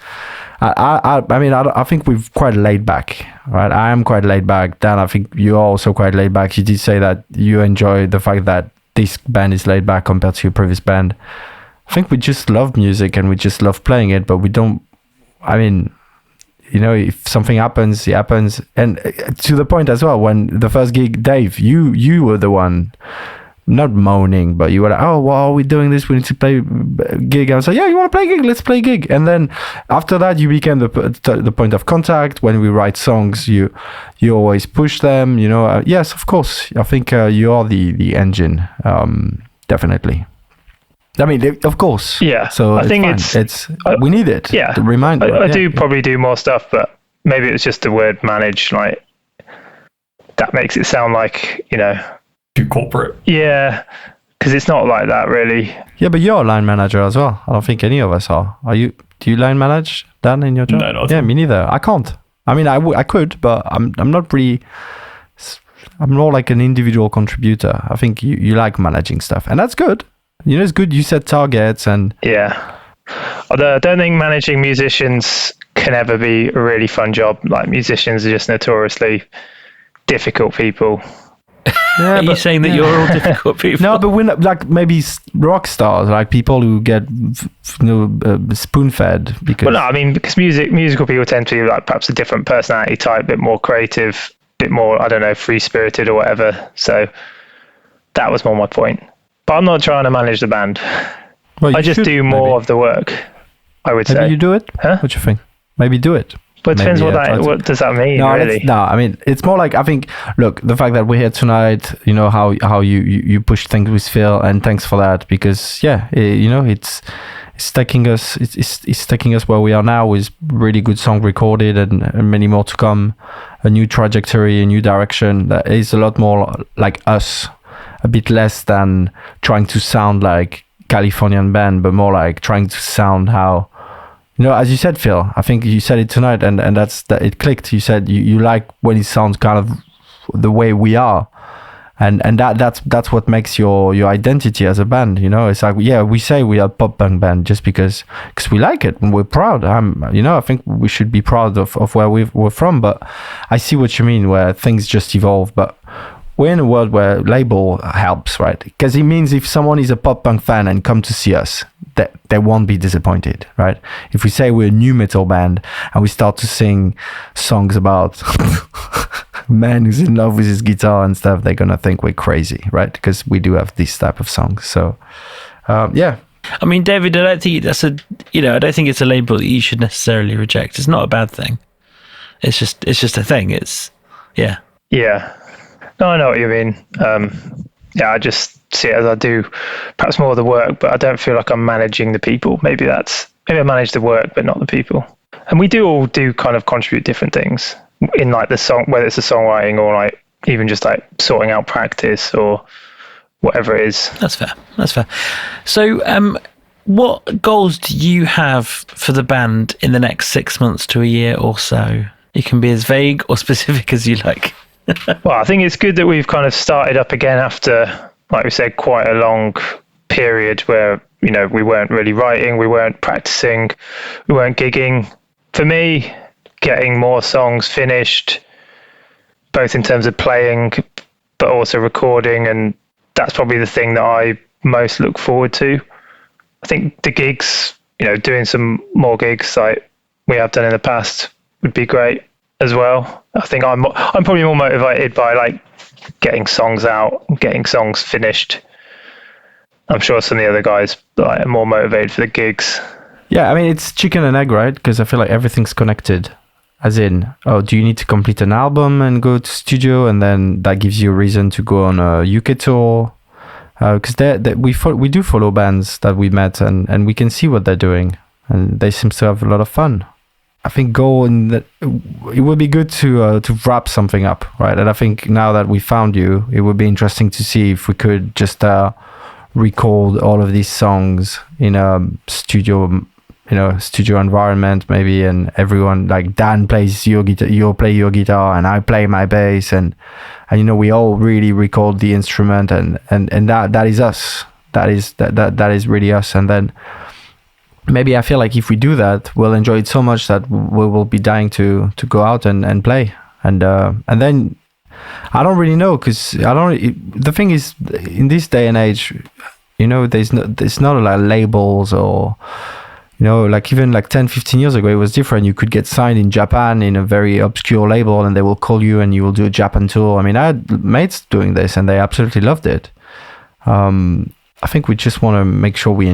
I think we're quite laid back, right? I am quite laid back. Dan, I think you're also quite laid back. You did say that you enjoy the fact that this band is laid back compared to your previous band. I think we just love music and we just love playing it, but we don't, if something happens, it happens. And to the point as well, when the first gig, Dave, you were the one not moaning, but you were like, oh, why are we doing this? We need to play gig. And I was like, yeah, you want to play gig? Let's play gig. And then after that, you became the point of contact. When we write songs, you always push them. Yes, of course. I think you are the engine, definitely. Of course. Yeah. So I think we need it. Yeah. To remind. I do probably do more stuff, but maybe it's just the word manage. Like that makes it sound like too corporate. Yeah, because it's not like that really. Yeah, but you're a line manager as well. I don't think any of us are. Are you? Do you line manage, Dan, in your job? No, not yeah, me neither. I can't. I could, but I'm not really. I'm more like an individual contributor. I think you like managing stuff, and that's good. It's good. You set targets and. Yeah. Although I don't think managing musicians can ever be a really fun job. Like musicians are just notoriously difficult people. Yeah, are you saying that you're all difficult people? No, but we're not, like maybe rock stars, like people who get spoon fed. Because because musical people tend to be like perhaps a different personality type, a bit more creative, a bit more, I don't know, free spirited or whatever. So that was more my point. But I'm not trying to manage the band. Well, I just do more of the work, I would say. Maybe you do it? Huh? What do you think? Maybe do it. But it depends what does that mean, really? It's more like, I think, look, the fact that we're here tonight, how you push things with Phil, and thanks for that, because, it's taking us where we are now with really good song recorded and many more to come, a new trajectory, a new direction that is a lot more like us, a bit less than trying to sound like Californian band, but more like trying to sound how, as you said, Phil, I think you said it tonight, and that it clicked. You said you like when it sounds kind of the way we are, and that's what makes your identity as a band. It's like, yeah, we say we are a pop punk band just because we like it and we're proud. I think we should be proud of where we're from. But I see what you mean, where things just evolve. But we're in a world where label helps, right? Because it means if someone is a pop punk fan and come to see us, that they won't be disappointed, right? If we say we're a new metal band and we start to sing songs about a man who's in love with his guitar and stuff, they're gonna think we're crazy, right? Because we do have this type of songs. So, yeah. David, I don't think I don't think it's a label that you should necessarily reject. It's not a bad thing. It's just a thing. Yeah. Yeah. No, I know what you mean. I just see it as I do perhaps more of the work, but I don't feel like I'm managing the people. Maybe I manage the work, but not the people. And we all do kind of contribute different things in like the song, whether it's the songwriting or like even just like sorting out practice or whatever it is. That's fair. So, what goals do you have for the band in the next 6 months to a year or so? You can be as vague or specific as you like. Well, I think it's good that we've kind of started up again after, like we said, quite a long period where, we weren't really writing, we weren't practicing, we weren't gigging. For me, getting more songs finished, both in terms of playing, but also recording, and that's probably the thing that I most look forward to. I think the gigs, doing some more gigs like we have done in the past would be great as well. I think I'm probably more motivated by like getting songs out, getting songs finished. I'm sure some of the other guys are more motivated for the gigs. Yeah, it's chicken and egg, right? Because I feel like everything's connected. As in, do you need to complete an album and go to studio, and then that gives you a reason to go on a UK tour? Because we do follow bands that we met, and we can see what they're doing, and they seem to have a lot of fun. I think it would be good to wrap something up, right? And I think now that we found you, it would be interesting to see if we could just record all of these songs in a studio environment maybe, and everyone, like Dan plays your guitar, you play your guitar, and I play my bass, and we all really record the instrument, and that is us. That is really us. And then maybe I feel like if we do that, we'll enjoy it so much that we will be dying to go out and play. And then I don't really know, because the thing is, in this day and age, there's not like labels, or like even like 10-15 years ago, it was different. You could get signed in Japan in a very obscure label, and they will call you and you will do a Japan tour. I mean, I had mates doing this and they absolutely loved it. I think we just want to make sure we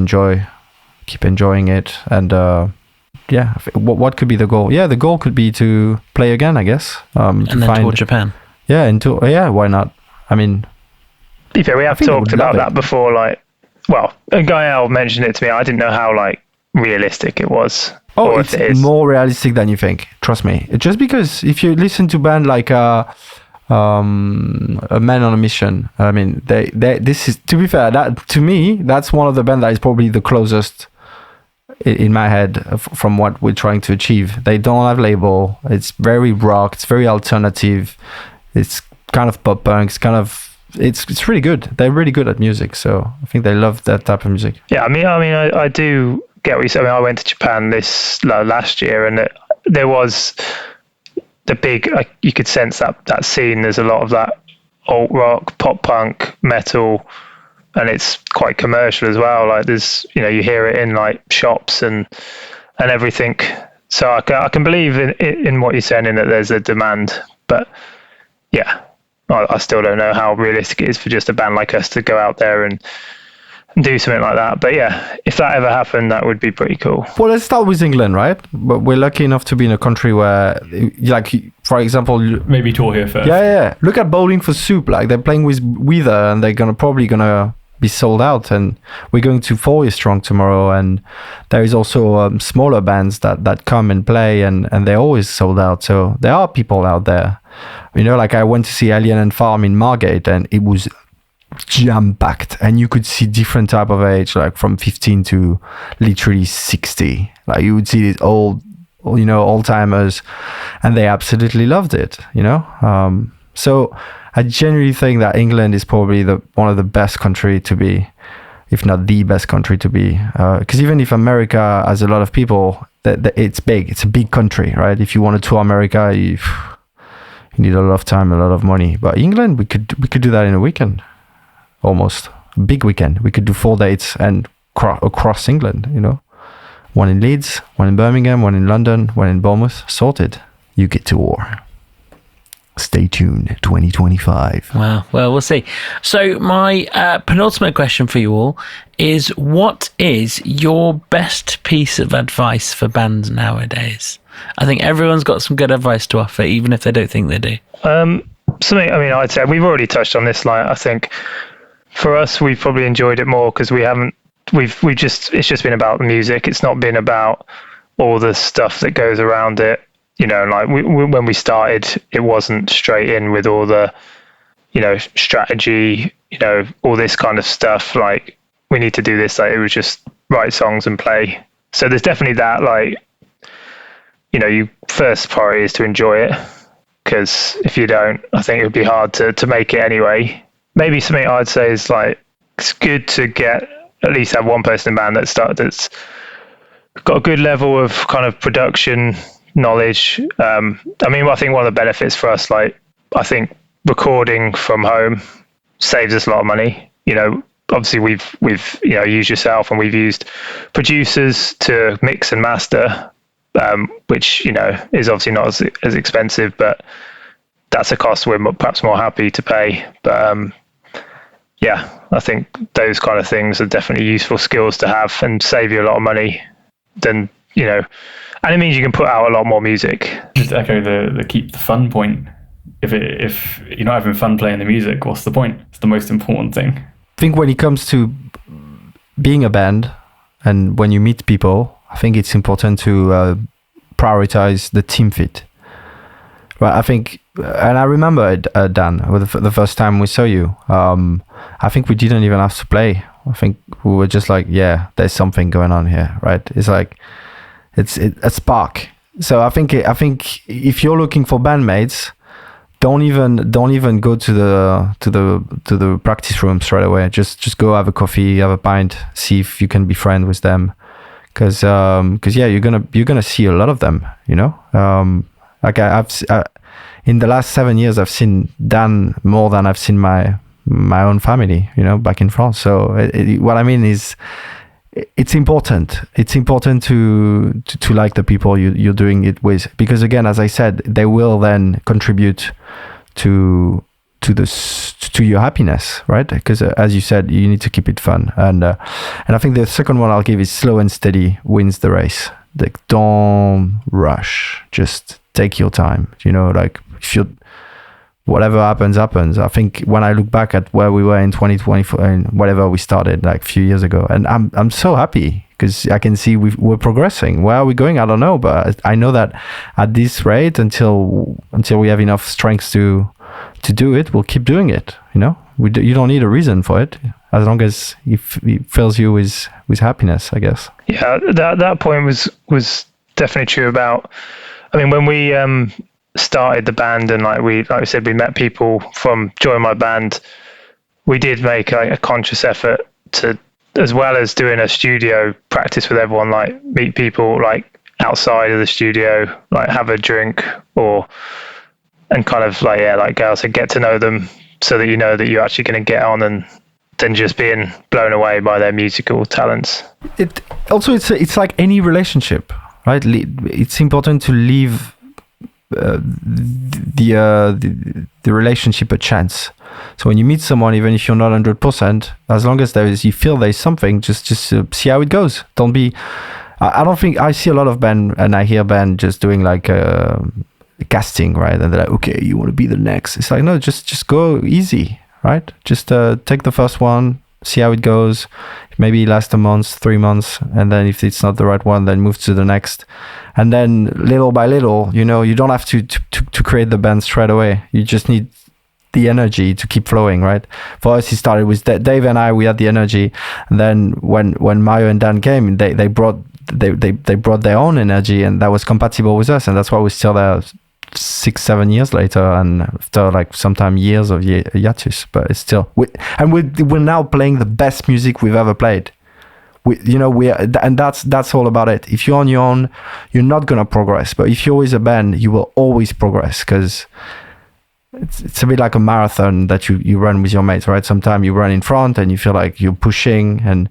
keep enjoying it. And what could be the goal? Yeah, the goal could be to play again, I guess. And then tour Japan. Yeah, why not? I mean, yeah, we have talked about that before. Like, well, Gael mentioned it to me. I didn't know how like realistic it was. Oh, it's more realistic than you think. Trust me. Just because if you listen to band like a Man on a Mission, I mean, this is, to be fair, that to me, that's one of the bands that is probably the closest in my head from what we're trying to achieve. They don't have label. It's very rock. It's very alternative. It's kind of pop punk. It's really good. They're really good at music, so I think they love that type of music. Yeah, I do get what you said. I mean, I went to Japan last year, and there was the big. You could sense that scene. There's a lot of that alt rock, pop punk, metal, and it's quite commercial as well. Like there's, you hear it in like shops and everything. So I can believe in what you're saying, in that there's a demand, but yeah, I still don't know how realistic it is for just a band like us to go out there and do something like that. But yeah, if that ever happened, that would be pretty cool. Well, let's start with England, right? But we're lucky enough to be in a country where, like, for example, maybe tour here first. Yeah. Look at Bowling for Soup. Like, they're playing with Weather, and they're probably gonna be sold out. And we're going to 4 Years Strong tomorrow, and there is also smaller bands that come and play, and they're always sold out. So there are people out there. Like I went to see Alien and Farm in Margate, and it was jam-packed, and you could see different type of age, like from 15 to literally 60. Like you would see these old timers, and they absolutely loved it. So I genuinely think that England is probably one of the best country to be, if not the best country to be. Because even if America has a lot of people, it's big. It's a big country, right? If you want to tour America, you need a lot of time, a lot of money. But England, we could do that in a weekend, almost a big weekend. We could do 4 dates and across England. One in Leeds, one in Birmingham, one in London, one in Bournemouth. Sorted. You get to war. Stay tuned, 2025. Wow. Well, we'll see. So my penultimate question for you all is, what is your best piece of advice for bands nowadays? I think everyone's got some good advice to offer, even if they don't think they do. Something, I'd say we've already touched on this. Like, I think for us, we've probably enjoyed it more because it's just been about the music. It's not been about all the stuff that goes around it. Like when we started, it wasn't straight in with all the, strategy, all this kind of stuff. Like, we need to do this. Like, it was just write songs and play. So there's definitely that, like, your first priority is to enjoy it, because if you don't, I think it would be hard to make it anyway. Maybe something I'd say is, like, it's good to at least have one person in band that's got a good level of kind of production knowledge. I think one of the benefits for us, like, I think recording from home saves us a lot of money. Obviously we've used yourself, and we've used producers to mix and master, which is obviously not as expensive, but that's a cost we're perhaps more happy to pay. But I think those kind of things are definitely useful skills to have and save you a lot of money. Then and it means you can put out a lot more music. Just to echo the keep the fun point. If you're not having fun playing the music, what's the point? It's the most important thing. I think when it comes to being a band and when you meet people, I think it's important to prioritize the team fit. Right, I think, and I remember Dan, the first time we saw you, I think we didn't even have to play. I think we were just like, yeah, there's something going on here, right? It's like, it's a spark. So I think if you're looking for bandmates, don't even go to the practice room straight away. Just go have a coffee, have a pint, see if you can be friends with them. because yeah, you're gonna see a lot of them, you know. Like in the last 7 years, I've seen Dan more than I've seen my own family, you know, back in France. So what I mean is, it's important. It's important to like the people you're doing it with, because again, as I said, they will then contribute to your happiness, right? Because as you said, you need to keep it fun, and I think the second one I'll give is slow and steady wins the race. Like, don't rush, just take your time, you know. Like, if you, whatever happens. I think when I look back at where we were in 2024 and whatever we started like a few years ago, and I'm so happy because I can see we're progressing. Where are we going? I don't know, but I know that at this rate, until we have enough strength to do it, we'll keep doing it. You know, you don't need a reason for it, as long as it fills you with happiness, I guess. Yeah, that point was definitely true about. I mean, when we started the band, and like we said, we met people from join my band, we did make a conscious effort to, as well as doing a studio practice with everyone, like meet people like outside of the studio, like have a drink, and kind of like Gail said, get to know them so that you know that you're actually going to get on, and than just being blown away by their musical talents. It's like any relationship, right? It's important to leave the relationship a chance. So when you meet someone, even if you're not 100%, as long as you feel there's something, just see how it goes. Don't be. I don't think I see a lot of band, and I hear band just doing like casting, right? And they're like, okay, you want to be the next. It's like, no, just go easy, right? Just take the first one, see how it goes. Maybe last a month, 3 months, and then if it's not the right one, then move to the next. And then little by little, you know, you don't have to create the band straight away. You just need the energy to keep flowing, right? For us, it started with Dave and I. We had the energy, and then when Mario and Dan came, they brought their own energy, and that was compatible with us, and that's why we're still there 6-7 years later, and after like sometime years of hiatus, but it's still we're now playing the best music we've ever played. And that's all about it. If you're on your own, you're not gonna progress, but if you're with a band, you will always progress, because it's a bit like a marathon that you run with your mates, right? Sometimes you run in front and you feel like you're pushing, and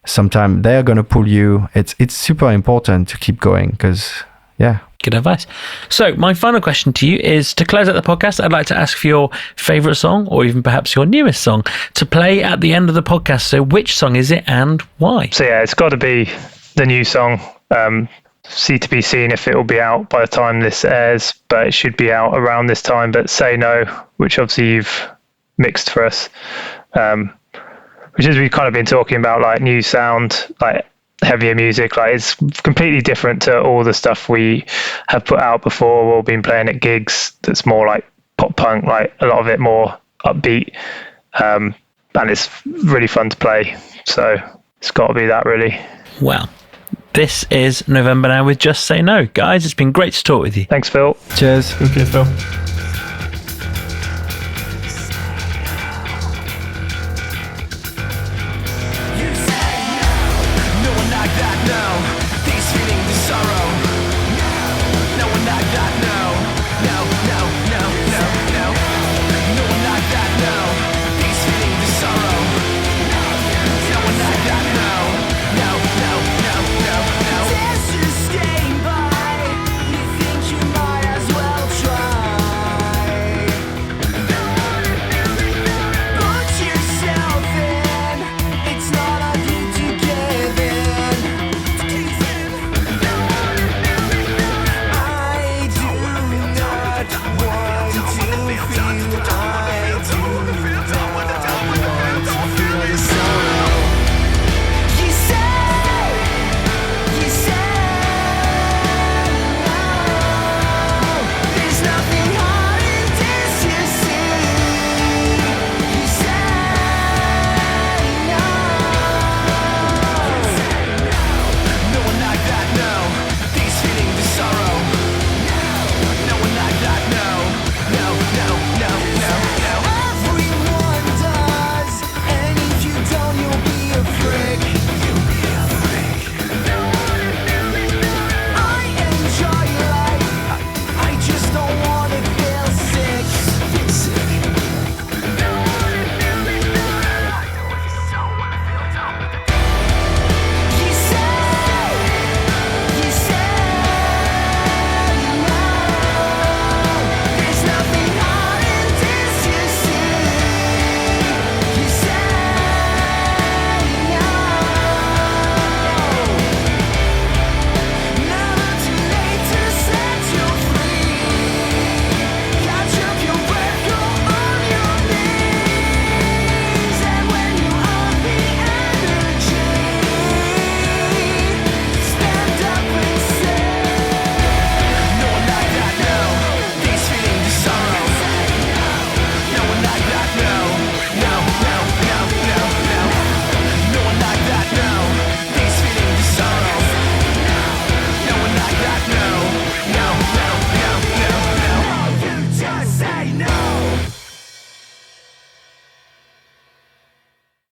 sometimes they're gonna pull you. It's super important to keep going, because yeah. Good advice. So my final question to you is, to close out the podcast, I'd like to ask for your favourite song, or even perhaps your newest song, to play at the end of the podcast. So which song is it and why? So yeah, it's got to be the new song. See to be seen if it will be out by the time this airs, but it should be out around this time. But Say No, which obviously you've mixed for us, which is, we've kind of been talking about, like new sound, like heavier music, like it's completely different to all the stuff we have put out before or been playing at gigs. That's more like pop punk, like a lot of it more upbeat, and it's really fun to play, so it's got to be that, really. Well, this is November Now with Just Say No. Guys, it's been great to talk with you. Thanks, Phil. Cheers. Okay, Phil.